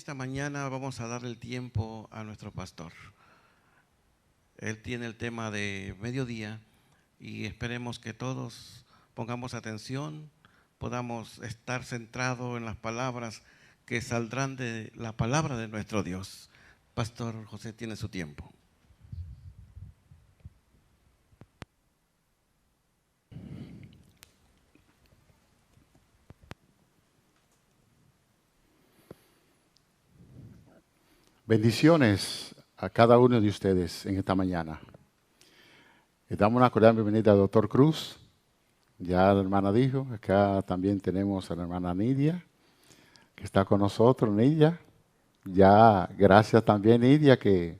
esta mañana vamos a darle el tiempo a nuestro pastor. Él tiene el tema de mediodía y esperemos que todos pongamos atención, podamos estar centrados en las palabras que saldrán de la palabra de nuestro Dios. Pastor José tiene su tiempo. Bendiciones a cada uno de ustedes en esta mañana. Le damos una cordial bienvenida al doctor Cruz. Ya la hermana dijo, acá también tenemos a la hermana Nidia, que está con nosotros, Nidia. Ya, gracias también, Nidia, que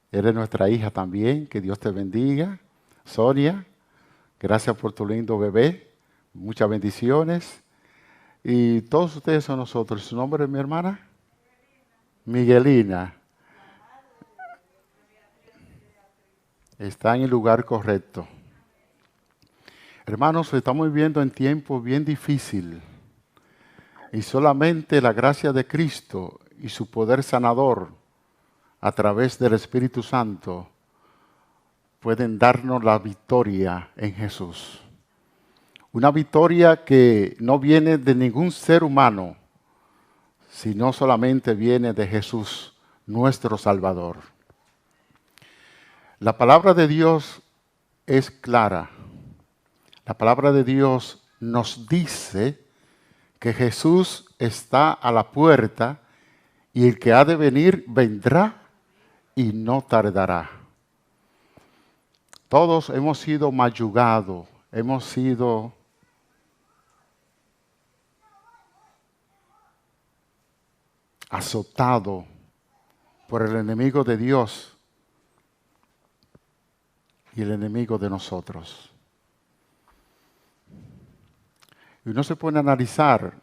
eres nuestra hija también, que Dios te bendiga. Sonia, gracias por tu lindo bebé, muchas bendiciones. Y todos ustedes son nosotros. ¿Su nombre es mi hermana? Miguelina. Está en el lugar correcto. Hermanos, estamos viviendo en tiempos bien difíciles y solamente la gracia de Cristo y su poder sanador a través del Espíritu Santo pueden darnos la victoria en Jesús. Una victoria que no viene de ningún ser humano, sino solamente viene de Jesús, nuestro Salvador. La palabra de Dios es clara. La palabra de Dios nos dice que Jesús está a la puerta y el que ha de venir vendrá y no tardará. Todos hemos sido mayugados, hemos sido azotados por el enemigo de Dios y el enemigo de nosotros. Y uno se pone a analizar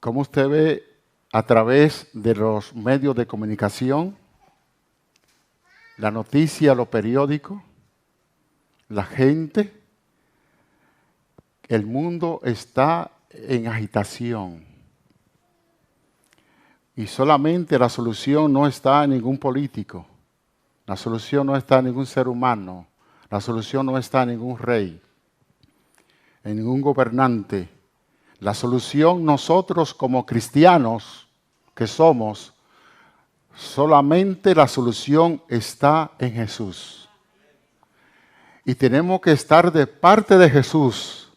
cómo usted ve a través de los medios de comunicación, la noticia, los periódicos, la gente, el mundo está en agitación. Y solamente la solución no está en ningún político, la solución no está en ningún ser humano, la solución no está en ningún rey, en ningún gobernante. La solución nosotros como cristianos que somos, solamente la solución está en Jesús. Y tenemos que estar de parte de Jesús,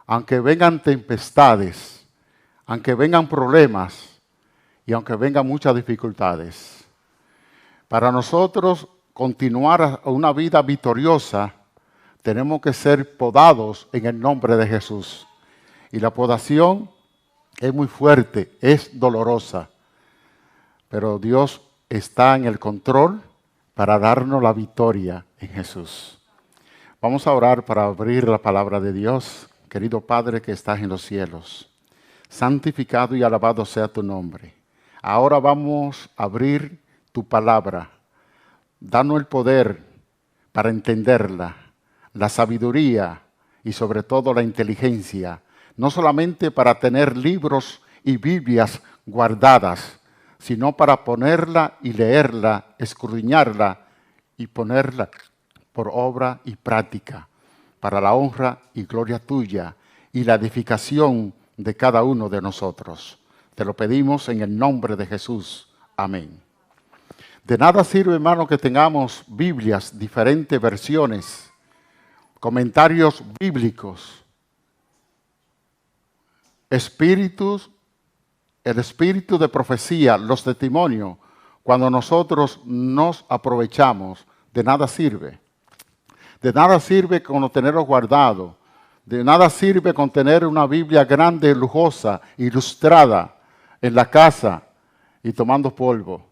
aunque vengan tempestades, aunque vengan problemas y aunque vengan muchas dificultades. Para nosotros continuar una vida victoriosa, tenemos que ser podados en el nombre de Jesús. Y la podación es muy fuerte, es dolorosa. Pero Dios está en el control para darnos la victoria en Jesús. Vamos a orar para abrir la palabra de Dios. Querido Padre que estás en los cielos, santificado y alabado sea tu nombre. Ahora vamos a abrir tu palabra. Danos el poder para entenderla, la sabiduría y sobre todo la inteligencia, no solamente para tener libros y Biblias guardadas, sino para ponerla y leerla, escudriñarla y ponerla por obra y práctica, para la honra y gloria tuya y la edificación de cada uno de nosotros. Te lo pedimos en el nombre de Jesús. Amén. De nada sirve, hermano, que tengamos Biblias, diferentes versiones, comentarios bíblicos, espíritus, el espíritu de profecía, los testimonios, cuando nosotros nos aprovechamos, de nada sirve. De nada sirve con tenerlos guardados. De nada sirve con tener una Biblia grande, lujosa, ilustrada en la casa y tomando polvo.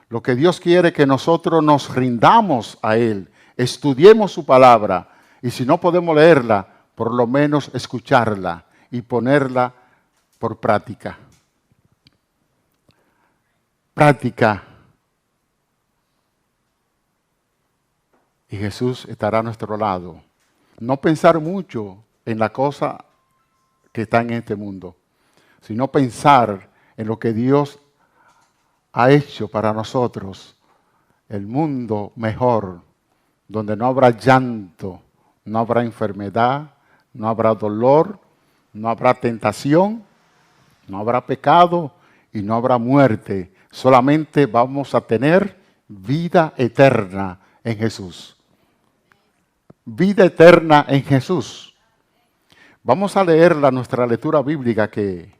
Lo que Dios quiere es que nosotros nos rindamos a Él, estudiemos su palabra y si no podemos leerla, por lo menos escucharla y ponerla por práctica. Práctica. Y Jesús estará a nuestro lado. No pensar mucho en la cosa que está en este mundo, sino pensar en lo que Dios ha hecho para nosotros el mundo mejor, donde no habrá llanto, no habrá enfermedad, no habrá dolor, no habrá tentación, no habrá pecado y no habrá muerte. Solamente vamos a tener vida eterna en Jesús. Vida eterna en Jesús. Vamos a leer nuestra lectura bíblica que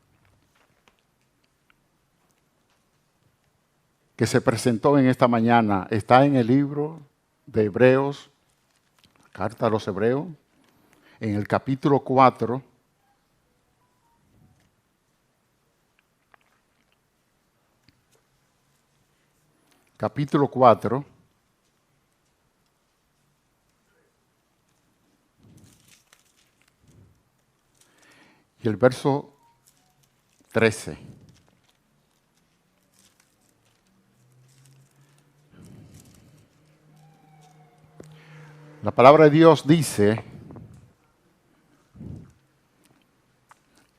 se presentó en esta mañana. Está en el libro de Hebreos, carta a los Hebreos, en el capítulo 4. Capítulo 4. Y el verso 13. La palabra de Dios dice: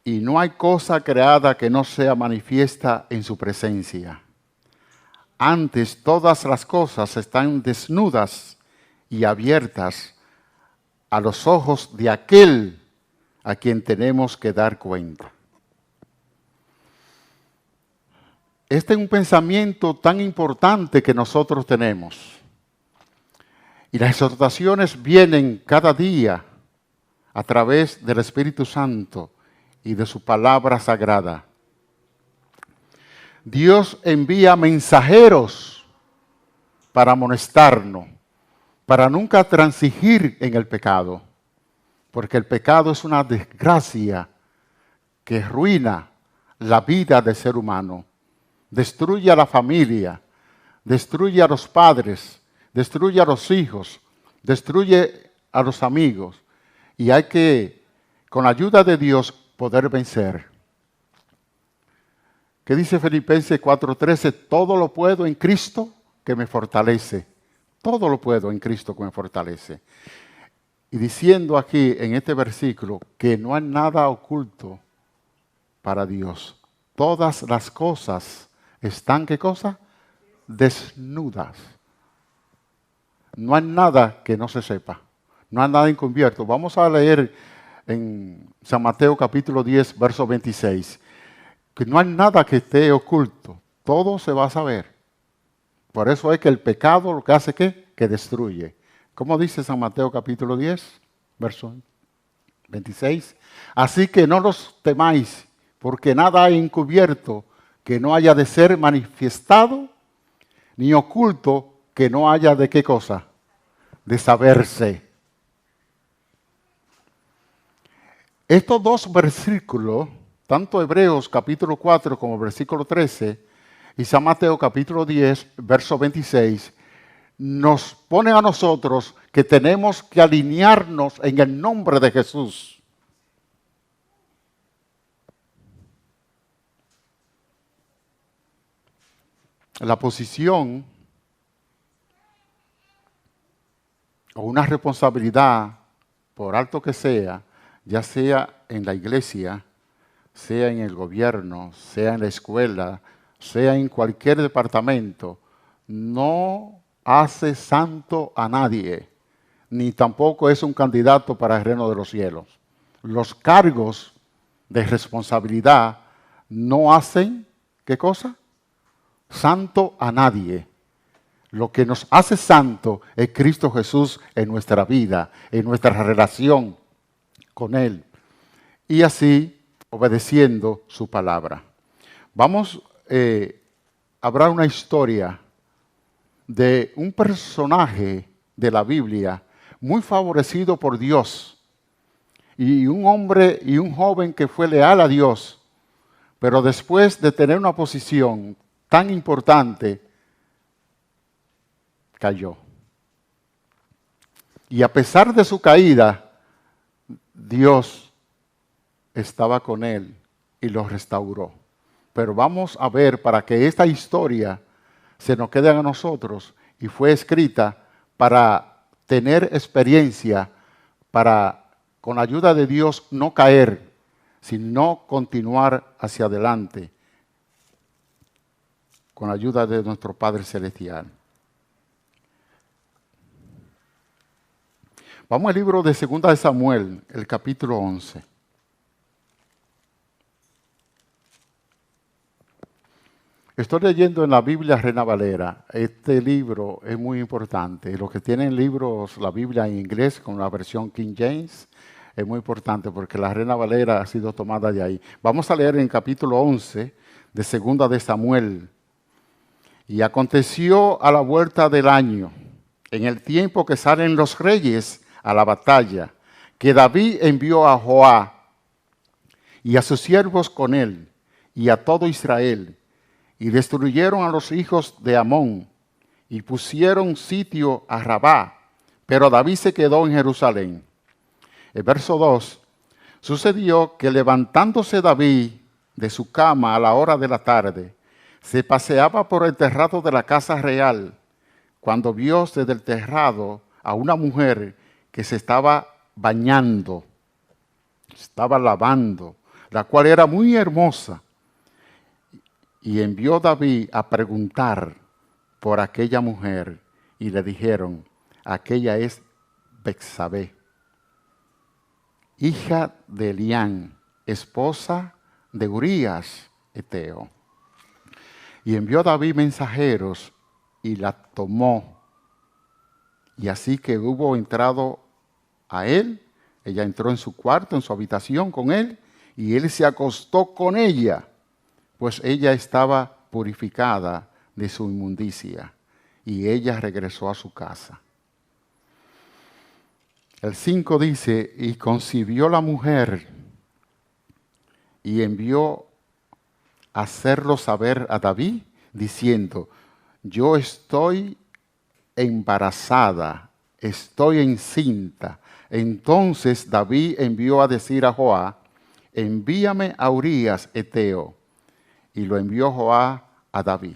y no hay cosa creada que no sea manifiesta en su presencia. Antes todas las cosas están desnudas y abiertas a los ojos de aquel a quien tenemos que dar cuenta. Este es un pensamiento tan importante que nosotros tenemos. Y las exhortaciones vienen cada día a través del Espíritu Santo y de su palabra sagrada. Dios envía mensajeros para amonestarnos, para nunca transigir en el pecado, porque el pecado es una desgracia que arruina la vida del ser humano, destruye a la familia, destruye a los padres, destruye a los hijos, destruye a los amigos, y hay que, con la ayuda de Dios, poder vencer. ¿Qué dice Filipenses 4:13? Todo lo puedo en Cristo que me fortalece. Todo lo puedo en Cristo que me fortalece. Y diciendo aquí en este versículo que no hay nada oculto para Dios. Todas las cosas están, ¿qué cosa? Desnudas. No hay nada que no se sepa. No hay nada encubierto. Vamos a leer en San Mateo capítulo 10, verso 26. Que no hay nada que esté oculto. Todo se va a saber. Por eso es que el pecado lo que hace, ¿qué? Que destruye. ¿Cómo dice San Mateo capítulo 10, verso 26? Así que no los temáis, porque nada hay encubierto que no haya de ser manifestado, ni oculto que no haya de qué cosa, de saberse. Estos dos versículos, tanto Hebreos capítulo 4 como versículo 13 y San Mateo capítulo 10, verso 26, nos pone a nosotros que tenemos que alinearnos en el nombre de Jesús. La posición o una responsabilidad, por alto que sea, ya sea en la iglesia, sea en el gobierno, sea en la escuela, sea en cualquier departamento, no hace santo a nadie, ni tampoco es un candidato para el reino de los cielos. Los cargos de responsabilidad no hacen, ¿qué cosa? Santo a nadie. Lo que nos hace santo es Cristo Jesús en nuestra vida, en nuestra relación con Él. Y así, obedeciendo su palabra. Vamos a hablar una historia de un personaje de la Biblia muy favorecido por Dios. Y un hombre y un joven que fue leal a Dios, pero después de tener una posición tan importante, cayó. Y a pesar de su caída, Dios estaba con él y lo restauró. Pero vamos a ver, para que esta historia se nos quede a nosotros, y fue escrita para tener experiencia, para, con la ayuda de Dios, no caer, sino continuar hacia adelante con la ayuda de nuestro Padre Celestial. Vamos al libro de 2 de Samuel, el capítulo 11. Estoy leyendo en la Biblia Reina Valera. Este libro es muy importante. Los que tienen libros, la Biblia en inglés con la versión King James, es muy importante porque la Reina Valera ha sido tomada de ahí. Vamos a leer en el capítulo 11 de 2 de Samuel. Y aconteció a la vuelta del año, en el tiempo que salen los reyes a la batalla, que David envió a Joab y a sus siervos con él y a todo Israel, y destruyeron a los hijos de Amón y pusieron sitio a Rabá, pero David se quedó en Jerusalén. El verso 2, sucedió que levantándose David de su cama a la hora de la tarde, se paseaba por el terrado de la casa real, cuando vio desde el terrado a una mujer que se estaba bañando, estaba lavando, la cual era muy hermosa. Y envió David a preguntar por aquella mujer, y le dijeron, aquella es Betsabé, hija de Elián, esposa de Urías Eteo. Y envió David mensajeros y la tomó. Y así que hubo entrado a él, ella entró en su cuarto, en su habitación con él, y él se acostó con ella, pues ella estaba purificada de su inmundicia, y ella regresó a su casa. El 5 dice, y concibió la mujer, y envió a hacerlo saber a David, diciendo, yo estoy embarazada, estoy encinta. Entonces David envió a decir a Joab, envíame a Urías Eteo. Y lo envió Joab a David.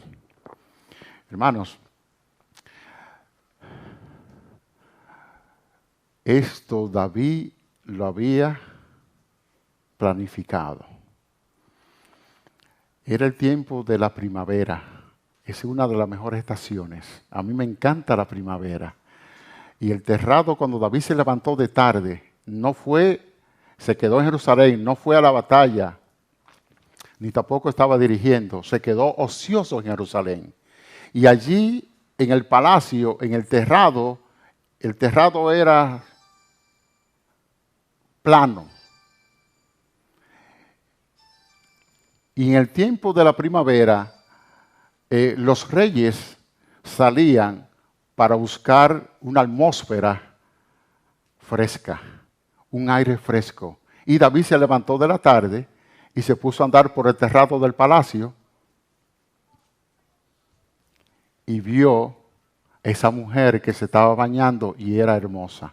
Hermanos, esto David lo había planificado. Era el tiempo de la primavera. Es una de las mejores estaciones. A mí me encanta la primavera. Y el terrado, cuando David se levantó de tarde, se quedó en Jerusalén, no fue a la batalla, ni tampoco estaba dirigiendo, se quedó ocioso en Jerusalén. Y allí, en el palacio, en el terrado era plano. Y en el tiempo de la primavera, los reyes salían para buscar una atmósfera fresca, un aire fresco. Y David se levantó de la tarde y se puso a andar por el terrado del palacio y vio esa mujer que se estaba bañando y era hermosa.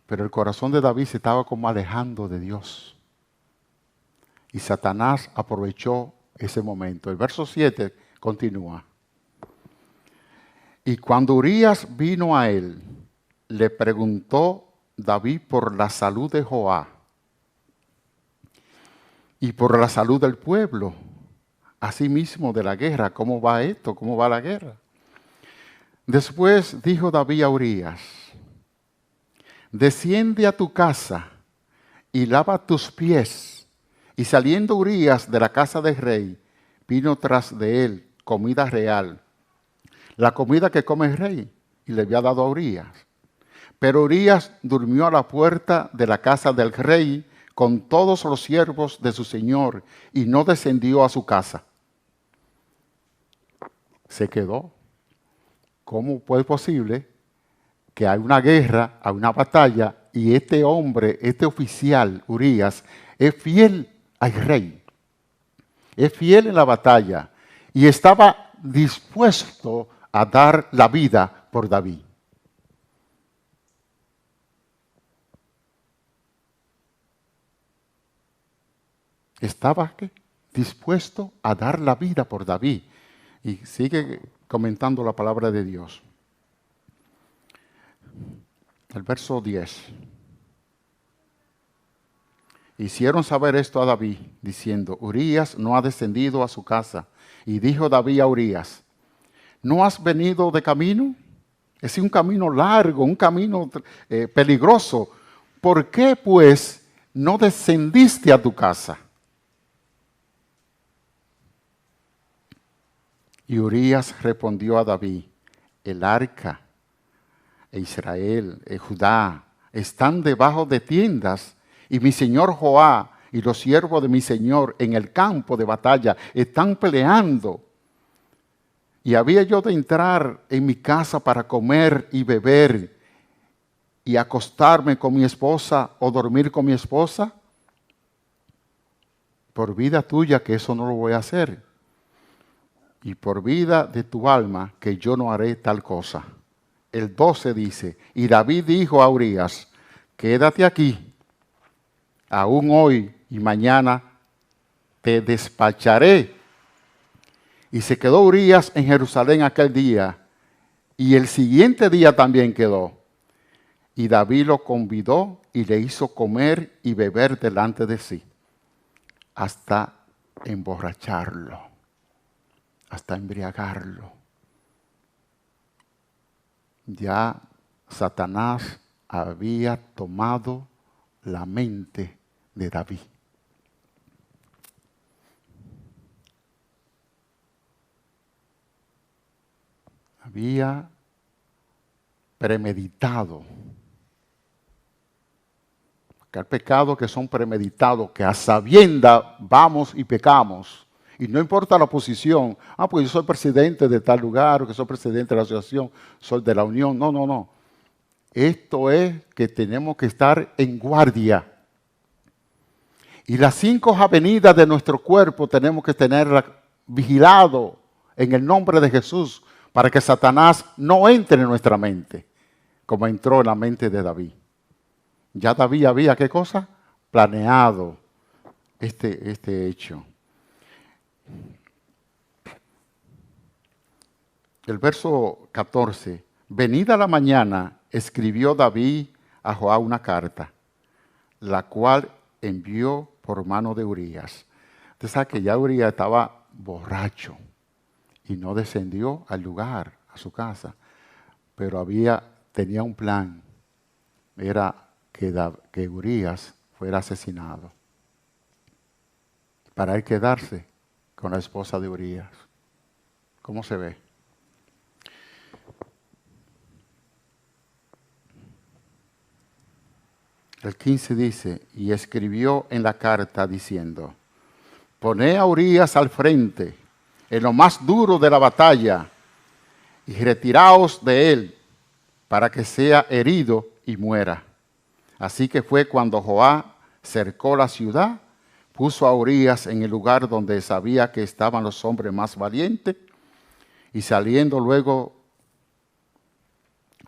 Pero el corazón de David se estaba como alejando de Dios. Y Satanás aprovechó ese momento. El verso 7 continúa. Y cuando Urías vino a él, le preguntó David por la salud de Joab y por la salud del pueblo, asimismo de la guerra. ¿Cómo va esto? ¿Cómo va la guerra? Después dijo David a Urías, desciende a tu casa y lava tus pies. Y saliendo Urías de la casa del rey, vino tras de él comida real, la comida que come el rey, y le había dado a Urías. Pero Urías durmió a la puerta de la casa del rey con todos los siervos de su señor y no descendió a su casa. Se quedó. ¿Cómo fue posible que hay una guerra, hay una batalla y este hombre, este oficial, Urías, es fiel al rey? Es fiel en la batalla y estaba dispuesto a dar la vida por David. Estaba dispuesto a dar la vida por David. Y sigue comentando la palabra de Dios. El verso 10. hicieron saber esto a David, diciendo, Urías no ha descendido a su casa. Y dijo David a Urías, ¿no has venido de camino? Es un camino largo, un camino peligroso. ¿Por qué, pues, no descendiste a tu casa? Y Urías respondió a David, el arca, Israel, Judá, están debajo de tiendas, y mi señor Joab y los siervos de mi señor en el campo de batalla están peleando. Y había yo de entrar en mi casa para comer y beber y acostarme con mi esposa o dormir con mi esposa. Por vida tuya que eso no lo voy a hacer. Y por vida de tu alma que yo no haré tal cosa. El 12 dice, y David dijo a Urías, quédate aquí, aún hoy y mañana te despacharé. Y se quedó Urías en Jerusalén aquel día, y el siguiente día también quedó. Y David lo convidó y le hizo comer y beber delante de sí, hasta emborracharlo, hasta embriagarlo. Ya Satanás había tomado la mente de David. Había premeditado. Que hay pecados que son premeditados, que a sabienda vamos y pecamos. Y no importa la posición. Pues yo soy presidente de tal lugar, o que soy presidente de la asociación, soy de la unión. No. Esto es que tenemos que estar en guardia. Y las 5 avenidas de nuestro cuerpo tenemos que tenerlas vigilado en el nombre de Jesús, para que Satanás no entre en nuestra mente, como entró en la mente de David. Ya David había, ¿qué cosa? Planeado este hecho. El verso 14. Venida la mañana, escribió David a Joab una carta, la cual envió por mano de Urías. Usted sabe que ya Urías estaba borracho y no descendió al lugar, a su casa. Pero tenía un plan. Era que Urías fuera asesinado, para él quedarse con la esposa de Urías. ¿Cómo se ve? El 15 dice, y escribió en la carta diciendo, poné a Urías al frente, en lo más duro de la batalla, y retiraos de él, para que sea herido y muera. Así que fue cuando Joab cercó la ciudad, puso a Urías en el lugar donde sabía que estaban los hombres más valientes, y saliendo luego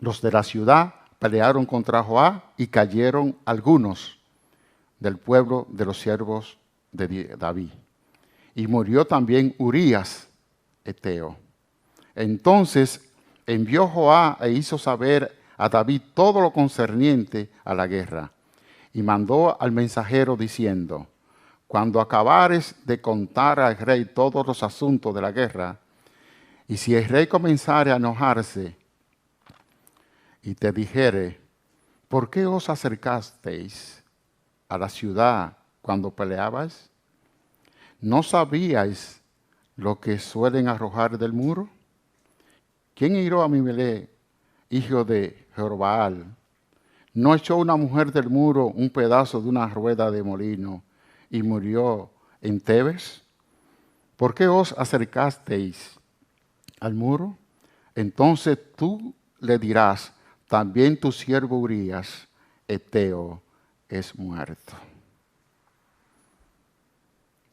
los de la ciudad, pelearon contra Joab y cayeron algunos del pueblo de los siervos de David. Y murió también Urías, eteo. Entonces envió Joab e hizo saber a David todo lo concerniente a la guerra. Y mandó al mensajero diciendo, cuando acabares de contar al rey todos los asuntos de la guerra, y si el rey comenzare a enojarse y te dijere, ¿por qué os acercasteis a la ciudad cuando peleabais? ¿No sabíais lo que suelen arrojar del muro? ¿Quién hirió a Amimelec, hijo de Jerobbaal? ¿No echó una mujer del muro un pedazo de una rueda de molino y murió en Tebes? ¿Por qué os acercasteis al muro? Entonces tú le dirás, también tu siervo Urías, eteo, es muerto.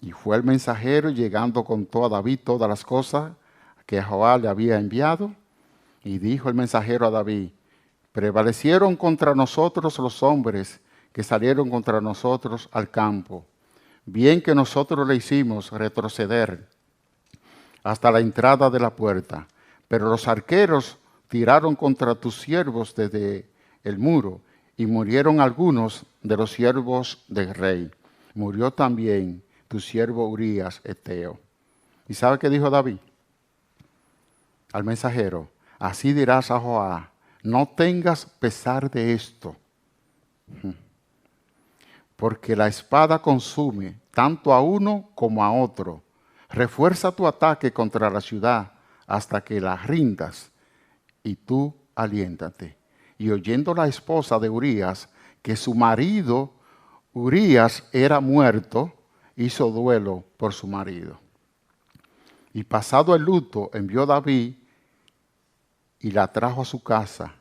Y fue el mensajero llegando contó a David todas las cosas que Joab le había enviado. Y dijo el mensajero a David, prevalecieron contra nosotros los hombres que salieron contra nosotros al campo. Bien que nosotros le hicimos retroceder hasta la entrada de la puerta. Pero los arqueros tiraron contra tus siervos desde el muro y murieron algunos de los siervos del rey. murió también tu siervo Urías Eteo. ¿Y sabe qué dijo David al mensajero? Así dirás a Joab, no tengas pesar de esto, porque la espada consume tanto a uno como a otro. Refuerza tu ataque contra la ciudad hasta que la rindas, y tú aliéntate. Y oyendo la esposa de Urías que su marido Urías era muerto, hizo duelo por su marido. Y pasado el luto, envió David y la trajo a su casa,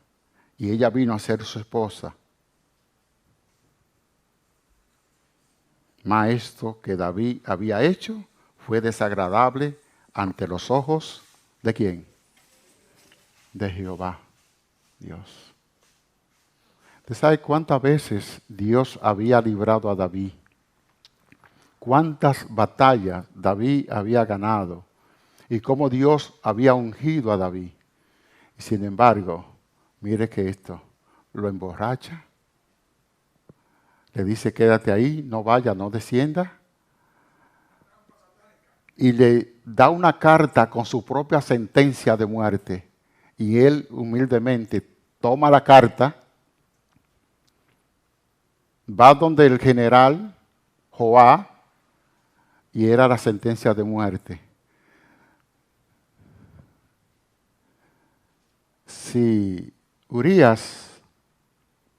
y ella vino a ser su esposa. Mas esto que David había hecho fue desagradable ante los ojos ¿de quién? De Jehová, Dios. ¿Usted sabe cuántas veces Dios había librado a David? ¿Cuántas batallas David había ganado? Y cómo Dios había ungido a David. Y sin embargo, mire que esto lo emborracha. Le dice, quédate ahí, no vaya, no descienda. Y le da una carta con su propia sentencia de muerte. Y él humildemente toma la carta, va donde el general Joab, y era la sentencia de muerte. Si Urías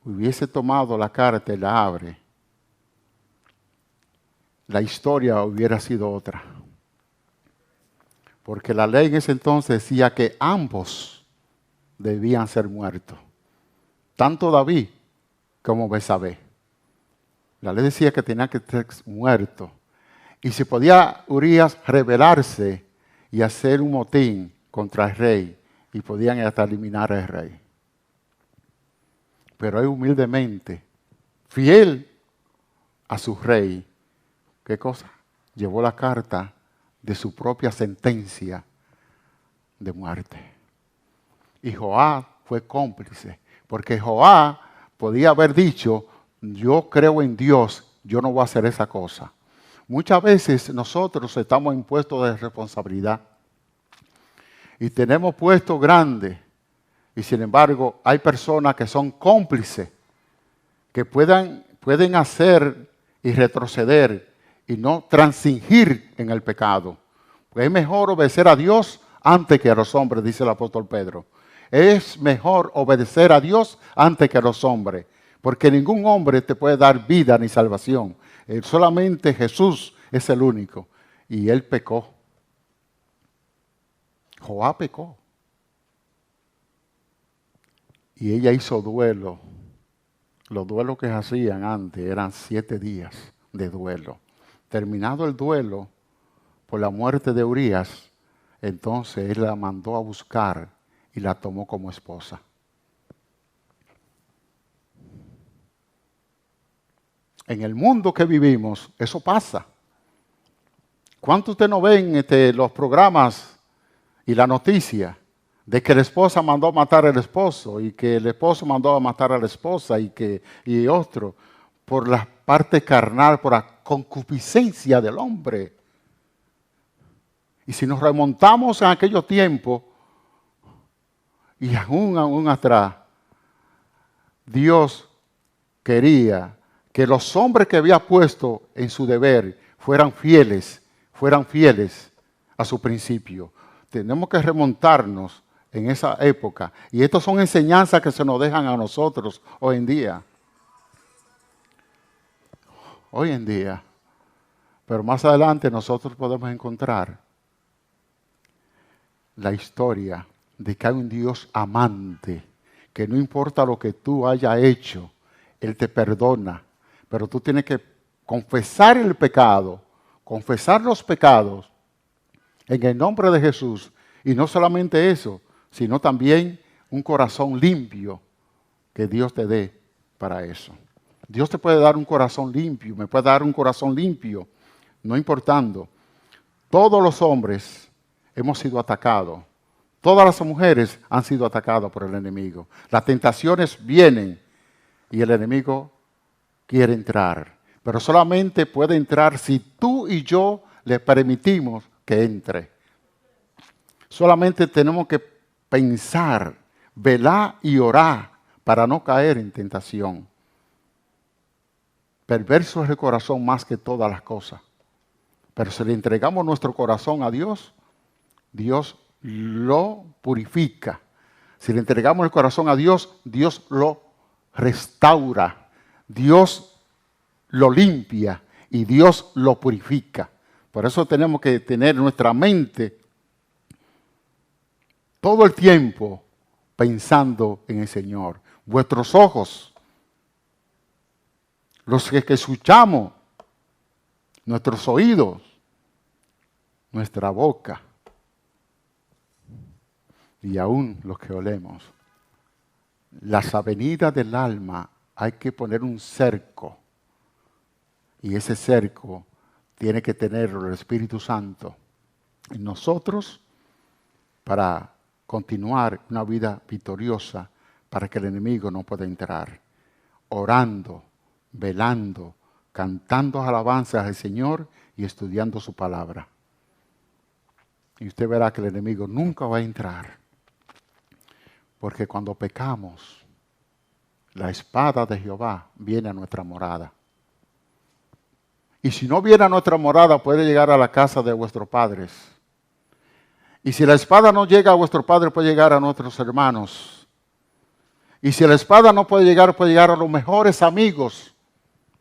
hubiese tomado la carta y la abre, la historia hubiera sido otra. Porque la ley en ese entonces decía que ambos debían ser muertos. Tanto David como Betsabé. La ley decía que tenía que ser muerto. Y si podía Urías rebelarse y hacer un motín contra el rey, y podían hasta eliminar al rey. Pero él humildemente, fiel a su rey, ¿qué cosa? Llevó la carta de su propia sentencia de muerte. Y Joab fue cómplice, porque Joab podía haber dicho, yo creo en Dios, yo no voy a hacer esa cosa. Muchas veces nosotros estamos impuestos de responsabilidad y tenemos puestos grandes, y sin embargo hay personas que son cómplices, que pueden hacer y retroceder y no transigir en el pecado. Pues es mejor obedecer a Dios antes que a los hombres, dice el apóstol Pedro. Es mejor obedecer a Dios antes que a los hombres, porque ningún hombre te puede dar vida ni salvación. Solamente Jesús es el único, y él pecó. Joab pecó. Y ella hizo duelo. Los duelos que hacían antes eran 7 días de duelo. Terminado el duelo por la muerte de Urías, entonces él la mandó a buscar y la tomó como esposa. En el mundo que vivimos, eso pasa. ¿Cuántos ustedes no ven los programas y la noticia de que la esposa mandó a matar al esposo y que el esposo mandó a matar a la esposa y otro por la parte carnal, por la concupiscencia del hombre? Y si nos remontamos a aquellos tiempos y aún atrás, Dios quería que los hombres que había puesto en su deber fueran fieles a su principio. Tenemos que remontarnos en esa época. Y estas son enseñanzas que se nos dejan a nosotros hoy en día. Hoy en día. Pero más adelante nosotros podemos encontrar la historia de que hay un Dios amante, que no importa lo que tú hayas hecho, Él te perdona. Pero tú tienes que confesar el pecado, confesar los pecados en el nombre de Jesús. Y no solamente eso, sino también un corazón limpio que Dios te dé para eso. Dios te puede dar un corazón limpio, me puede dar un corazón limpio, no importando. Todos los hombres hemos sido atacados. Todas las mujeres han sido atacadas por el enemigo. Las tentaciones vienen y el enemigo quiere entrar. pero solamente puede entrar si tú y yo le permitimos que entre. Solamente tenemos que pensar, velar y orar para no caer en tentación. Perverso es el corazón más que todas las cosas. Pero si le entregamos nuestro corazón a Dios, Dios lo purifica. Si le entregamos el corazón a Dios, Dios lo restaura. Dios lo limpia y Dios lo purifica. Por eso tenemos que tener nuestra mente todo el tiempo pensando en el Señor. Vuestros ojos, los que escuchamos, nuestros oídos, nuestra boca y aún los que olemos. Las avenidas del alma hay que poner un cerco y ese cerco tiene que tenerlo el Espíritu Santo en nosotros para continuar una vida victoriosa, para que el enemigo no pueda entrar. Orando, velando, cantando alabanzas al Señor y estudiando su palabra. Y usted verá que el enemigo nunca va a entrar. Porque cuando pecamos, la espada de Jehová viene a nuestra morada. Y si no viene a nuestra morada, puede llegar a la casa de vuestros padres. Y si la espada no llega a vuestro padre, puede llegar a nuestros hermanos. Y si la espada no puede llegar a los mejores amigos.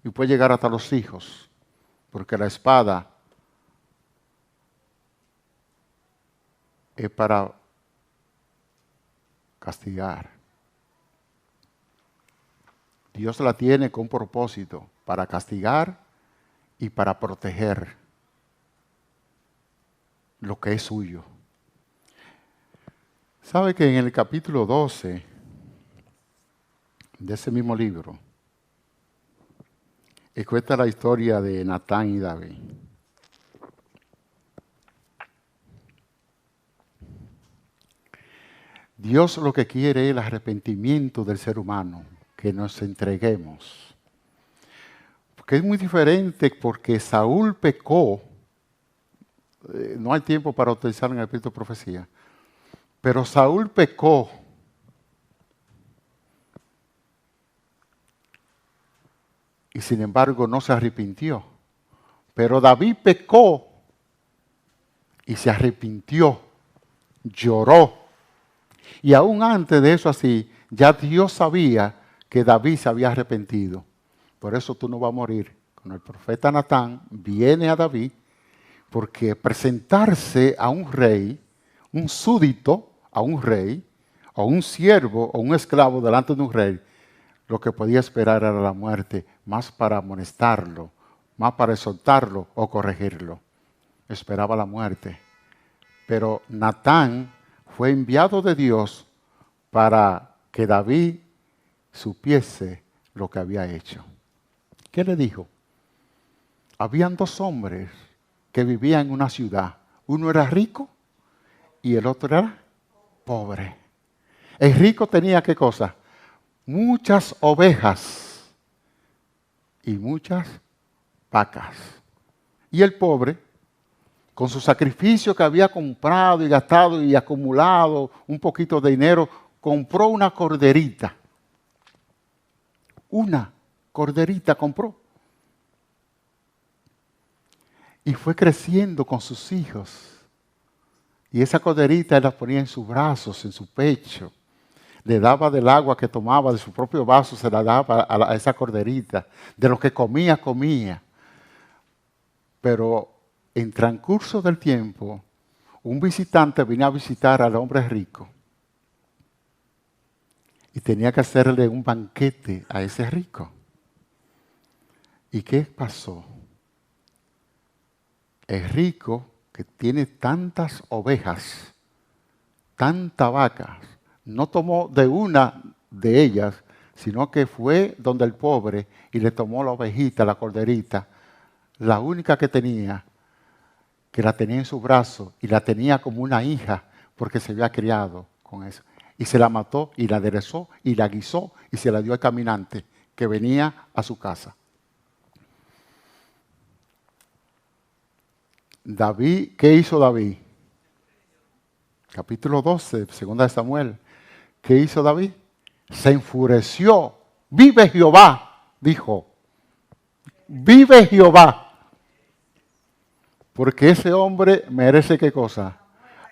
Y puede llegar hasta los hijos. Porque la espada es para castigar. Dios la tiene con propósito para castigar y para proteger lo que es suyo. ¿Sabe que en el capítulo 12 de ese mismo libro cuenta la historia de Natán y David? Dios lo que quiere es el arrepentimiento del ser humano, que nos entreguemos. Porque es muy diferente porque Saúl pecó, no hay tiempo para utilizar en el espíritu de profecía, pero Saúl pecó y sin embargo no se arrepintió. Pero David pecó y se arrepintió, lloró. Y aún antes de eso así, ya Dios sabía que David se había arrepentido. Por eso tú no vas a morir. Cuando el profeta Natán viene a David, porque presentarse a un rey, un súdito a un rey, o un siervo o un esclavo delante de un rey, lo que podía esperar era la muerte, más para amonestarlo, más para exhortarlo o corregirlo. Esperaba la muerte. Pero Natán fue enviado de Dios para que David supiese lo que había hecho. ¿Qué le dijo? Habían dos hombres que vivían en una ciudad. Uno era rico y el otro era pobre. El rico tenía ¿qué cosa? Muchas ovejas y muchas vacas. Y el pobre, con su sacrificio que había comprado y gastado y acumulado un poquito de dinero, compró una corderita. Una corderita compró. Y fue creciendo con sus hijos. Y esa corderita él la ponía en sus brazos, en su pecho. Le daba del agua que tomaba de su propio vaso, se la daba a esa corderita. De lo que comía, comía. Pero en transcurso del tiempo, un visitante vino a visitar al hombre rico. Y tenía que hacerle un banquete a ese rico. ¿Y qué pasó? El rico, que tiene tantas ovejas, tantas vacas, no tomó de una de ellas, sino que fue donde el pobre y le tomó la ovejita, la corderita, la única que tenía, que la tenía en su brazo y la tenía como una hija porque se había criado con eso. Y se la mató y la aderezó y la guisó y se la dio al caminante que venía a su casa. David, ¿qué hizo David? Capítulo 12, segunda de Samuel. ¿Qué hizo David? Se enfureció. Vive Jehová, dijo. Vive Jehová. Porque ese hombre merece ¿qué cosa?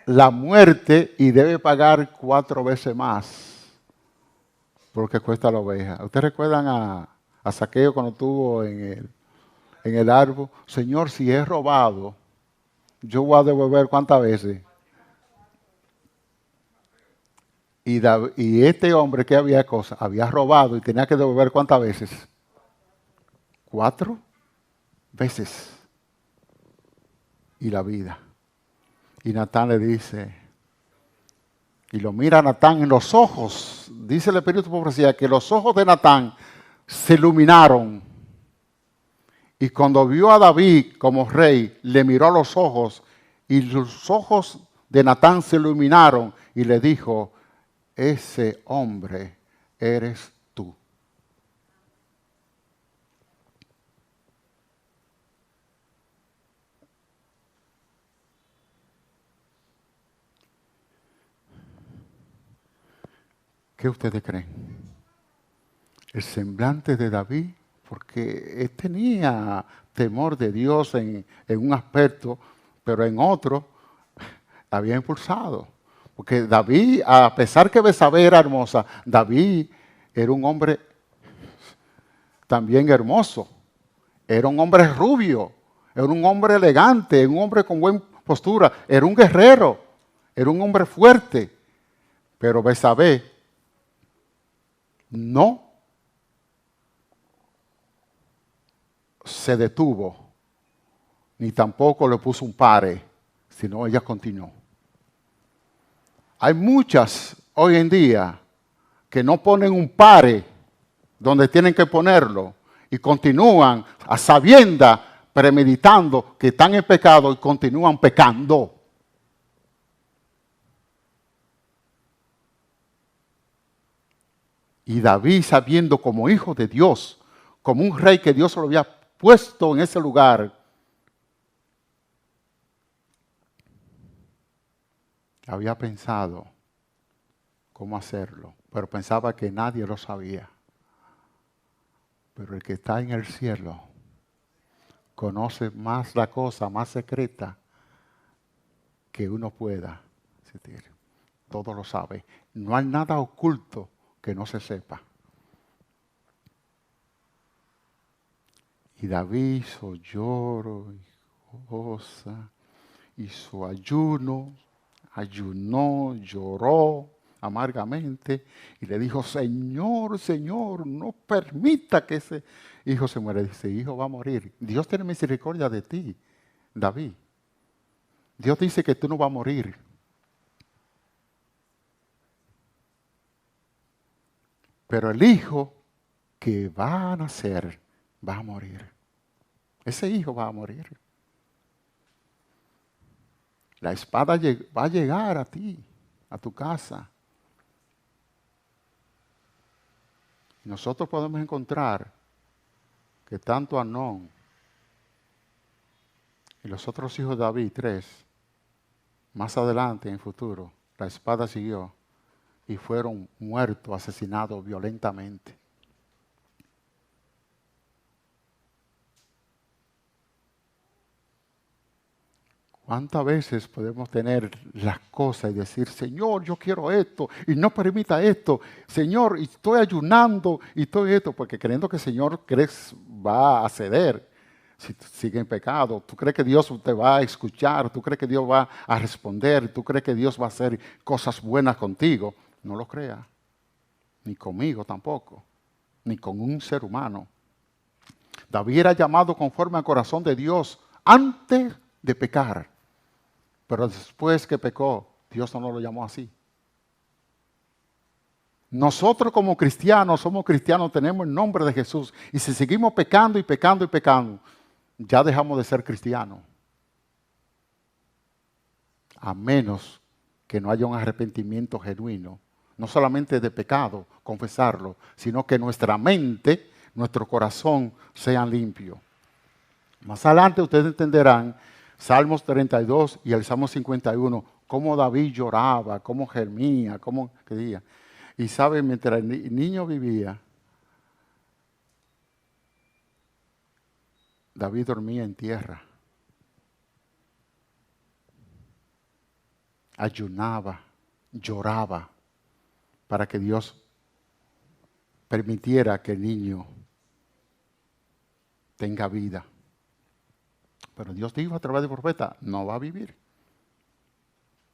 La muerte y debe pagar 4 veces más por lo que cuesta la oveja. ¿Ustedes recuerdan a Zaqueo cuando estuvo en el árbol? Señor, si he robado, yo voy a devolver ¿cuántas veces? Y este hombre que había robado y tenía que devolver ¿cuántas veces? 4 veces. Y la vida. Y Natán le dice, y lo mira a Natán en los ojos, dice el Espíritu de Profecía, que los ojos de Natán se iluminaron. Y cuando vio a David como rey, le miró a los ojos, y los ojos de Natán se iluminaron, y le dijo, ese hombre eres tú. ¿Qué ustedes creen? El semblante de David, porque él tenía temor de Dios en un aspecto, pero en otro había impulsado. Porque David, a pesar que Betsabé era hermosa, David era un hombre también hermoso. Era un hombre rubio, era un hombre elegante, un hombre con buena postura, era un guerrero, era un hombre fuerte. Pero Betsabé no se detuvo, ni tampoco le puso un pare, sino ella continuó. Hay muchas hoy en día que no ponen un pare donde tienen que ponerlo y continúan a sabiendas, premeditando que están en pecado y continúan pecando. Y David, sabiendo como hijo de Dios, como un rey que Dios lo había puesto en ese lugar, había pensado cómo hacerlo, pero pensaba que nadie lo sabía. Pero el que está en el cielo conoce más la cosa más secreta que uno pueda sentir. Todo lo sabe. No hay nada oculto que no se sepa. Y David hizo lloro y goza, hizo ayuno, ayunó, lloró amargamente y le dijo, Señor, Señor, no permita que ese hijo se muera. Dice, hijo va a morir. Dios tiene misericordia de ti, David. Dios dice que tú no vas a morir. Pero el hijo que va a nacer va a morir. Ese hijo va a morir. La espada va a llegar a ti, a tu casa. Nosotros podemos encontrar que tanto Amnón y los otros hijos de David, 3, más adelante en el futuro, la espada siguió y fueron muertos, asesinados violentamente. ¿Cuántas veces podemos tener las cosas y decir, Señor, yo quiero esto y no permita esto? Señor, y estoy ayunando y todo esto, porque creyendo que el Señor va a ceder si sigue en pecado. Tú crees que Dios te va a escuchar, tú crees que Dios va a responder, tú crees que Dios va a hacer cosas buenas contigo. No lo creas, ni conmigo tampoco, ni con un ser humano. David era llamado conforme al corazón de Dios antes de pecar. Pero después que pecó, Dios no lo llamó así. Nosotros como cristianos, somos cristianos, tenemos el nombre de Jesús. Y si seguimos pecando y pecando y pecando, ya dejamos de ser cristianos. A menos que no haya un arrepentimiento genuino. No solamente de pecado, confesarlo, sino que nuestra mente, nuestro corazón sean limpios. Más adelante ustedes entenderán, Salmos 32 y el Salmo 51, cómo David lloraba, cómo gemía, cómo quería. Y sabe, mientras el niño vivía, David dormía en tierra. Ayunaba, lloraba, para que Dios permitiera que el niño tenga vida. Pero Dios dijo a través del profeta, no va a vivir.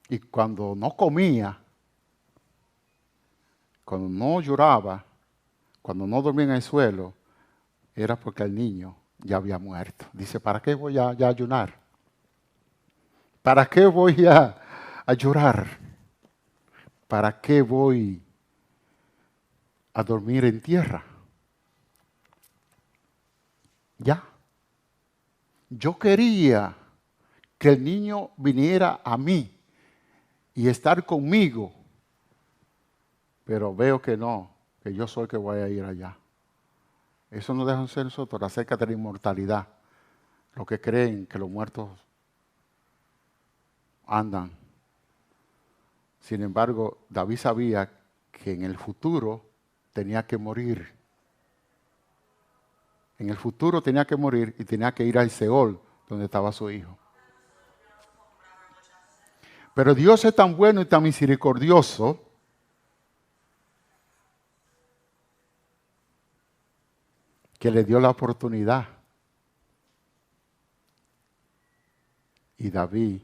Y cuando no comía, cuando no lloraba, cuando no dormía en el suelo, era porque el niño ya había muerto. Dice, ¿para qué voy a ayunar? ¿Para qué voy a llorar? ¿Para qué voy a dormir en tierra? Ya. Yo quería que el niño viniera a mí y estar conmigo, pero veo que no, que yo soy el que voy a ir allá. Eso no deja de ser nosotros acerca de la inmortalidad. Los que creen que los muertos andan. Sin embargo, David sabía que en el futuro tenía que morir. En el futuro tenía que morir y tenía que ir al Seol, donde estaba su hijo. Pero Dios es tan bueno y tan misericordioso que le dio la oportunidad. Y David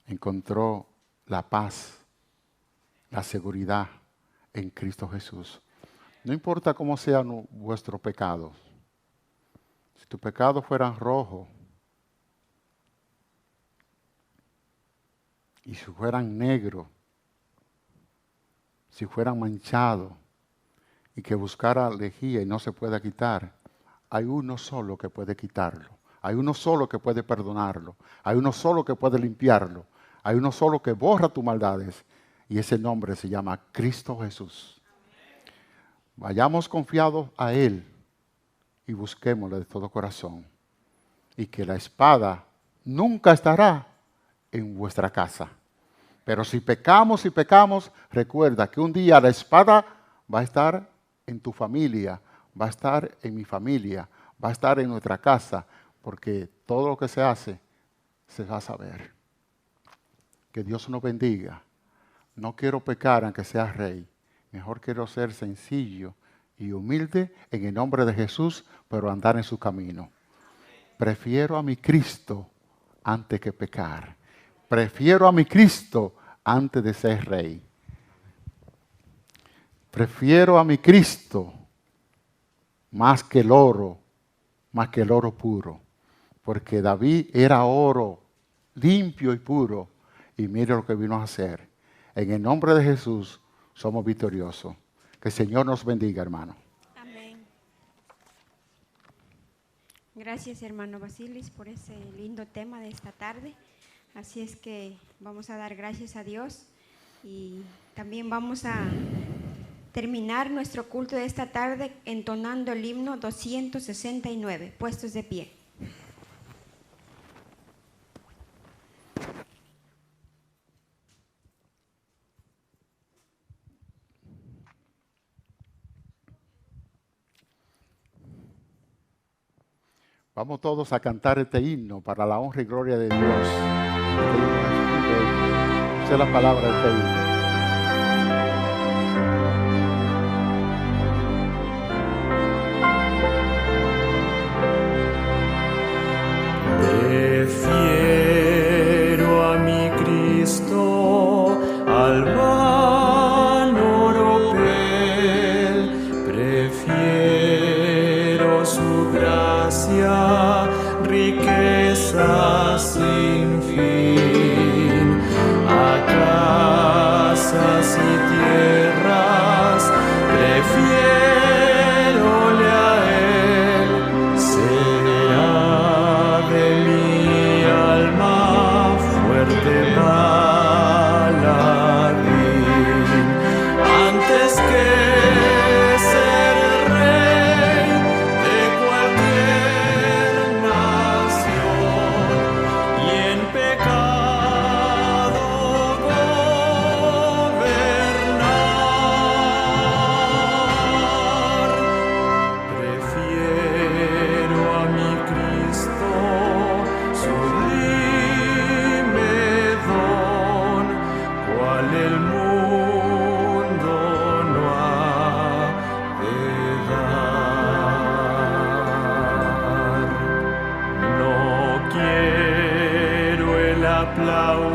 encontró la paz, la seguridad en Cristo Jesús. No importa cómo sean vuestros pecados. Si tus pecados fueran rojos y si fueran negros, si fueran manchados y que buscara lejía y no se pueda quitar, hay uno solo que puede quitarlo. Hay uno solo que puede perdonarlo. Hay uno solo que puede limpiarlo. Hay uno solo que borra tus maldades. Y ese nombre se llama Cristo Jesús. Vayamos confiados a Él y busquémosle de todo corazón. Y que la espada nunca estará en vuestra casa. Pero si pecamos, recuerda que un día la espada va a estar en tu familia, va a estar en mi familia, va a estar en nuestra casa, porque todo lo que se hace se va a saber. Que Dios nos bendiga. No quiero pecar aunque sea rey. Mejor quiero ser sencillo y humilde en el nombre de Jesús, pero andar en su camino. Prefiero a mi Cristo antes que pecar. Prefiero a mi Cristo antes de ser rey. Prefiero a mi Cristo más que el oro puro. Porque David era oro limpio y puro. Y mire lo que vino a hacer. En el nombre de Jesús somos victoriosos. Que el Señor nos bendiga, hermano. Amén. Gracias, hermano Basilis, por ese lindo tema de esta tarde. Así es que vamos a dar gracias a Dios y también vamos a terminar nuestro culto de esta tarde entonando el himno 269, puestos de pie. Vamos todos a cantar este himno para la honra y gloria de Dios. Esa es la palabra de este himno. Prefiero a mi Cristo al vano oropel, prefiero su gracia, riqueza sin fin, a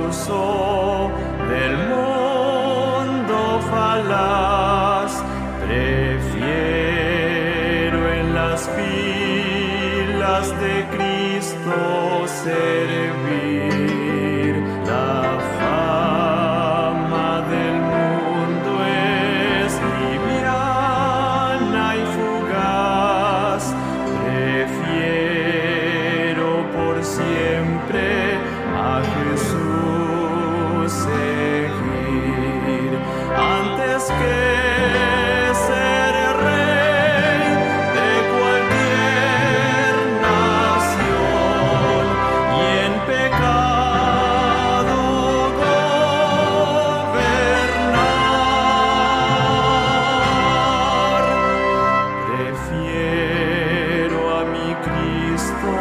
uso del mundo falaz, prefiero en las filas de Cristo servir. La fama del mundo es liviana y fugaz, prefiero por siempre a Jesús seguir, antes que ser rey de cualquier nación y en pecado gobernar. Prefiero a mi Cristo,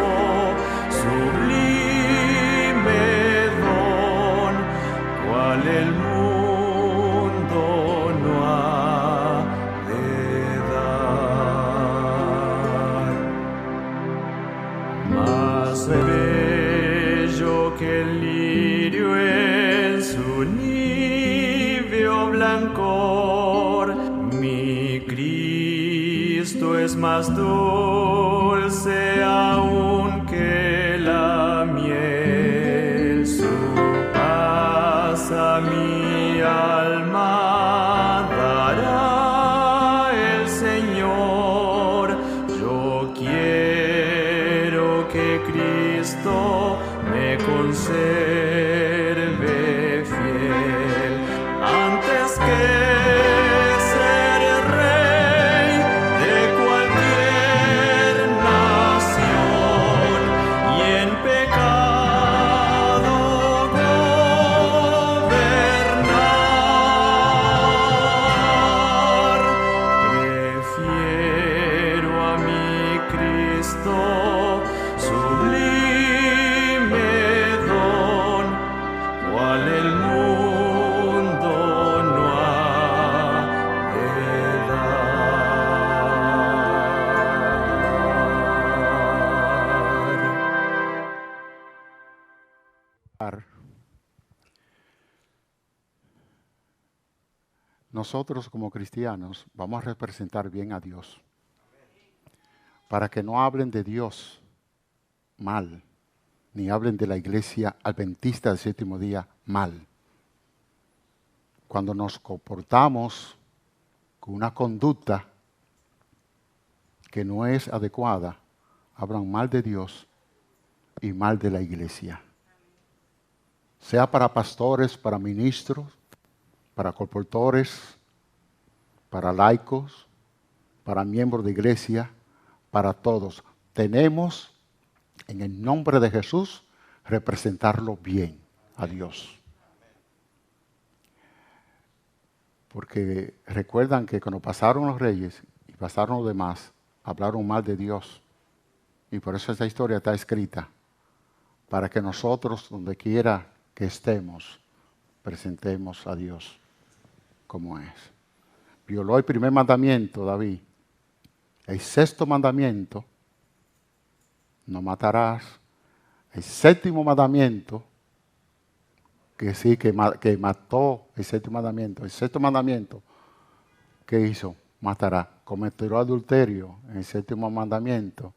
sublime don, cual el mundo no ha de dar. Más bello que el lirio en su níveo blancor, mi Cristo es más dulce aún que la miel. Su paz a mi alma dará el Señor. Yo quiero que Cristo me conserve fiel, antes que ser rey de cualquier nación y en pecado gobernar. Prefiero a mi Cristo, sublime don, cual el mundo no ha de dar. Nosotros como cristianos vamos a representar bien a Dios, para que no hablen de Dios mal, ni hablen de la iglesia adventista del séptimo día mal. Cuando nos comportamos con una conducta que no es adecuada, hablan mal de Dios y mal de la iglesia. Sea para pastores, para ministros, para colportores, para laicos, para miembros de iglesia, para todos. Tenemos, en el nombre de Jesús, representarlo bien a Dios. Porque recuerdan que cuando pasaron los reyes y pasaron los demás, hablaron mal de Dios. Y por eso esta historia está escrita, para que nosotros, donde quiera que estemos, presentemos a Dios como es. Violó el primer mandamiento, David. El sexto mandamiento, no matarás. El séptimo mandamiento, que sí, que mató el séptimo mandamiento. El sexto mandamiento, ¿qué hizo? Matará. Cometió adulterio en el séptimo mandamiento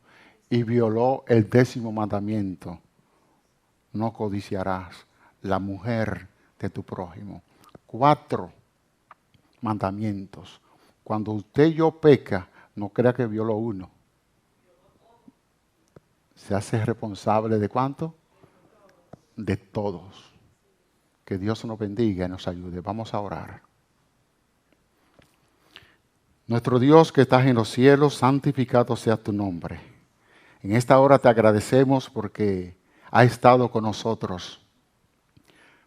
y violó el décimo mandamiento. No codiciarás la mujer de tu prójimo. 4 mandamientos. Cuando usted y yo peca, no crea que violó uno. Se hace responsable de ¿cuánto? De todos. Que Dios nos bendiga y nos ayude. Vamos a orar. Nuestro Dios que estás en los cielos, santificado sea tu nombre. En esta hora te agradecemos porque has estado con nosotros.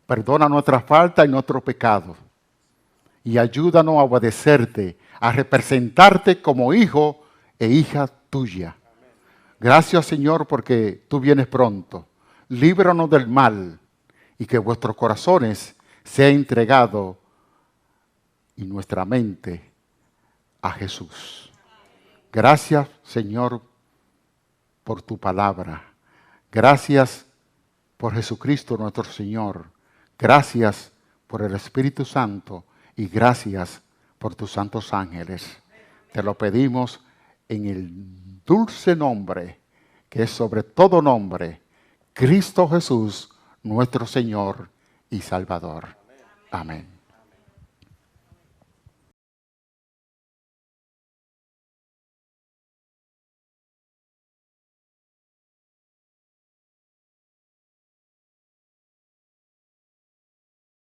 Perdona nuestra falta y nuestro pecado. Y ayúdanos a obedecerte, a representarte como hijo e hija tuya. Gracias, Señor, porque tú vienes pronto. Líbranos del mal y que vuestros corazones sean entregados y nuestra mente a Jesús. Gracias, Señor, por tu palabra. Gracias por Jesucristo nuestro Señor. Gracias por el Espíritu Santo y gracias por tus santos ángeles. Te lo pedimos en el dulce nombre, que es sobre todo nombre, Cristo Jesús, nuestro Señor y Salvador. Amén.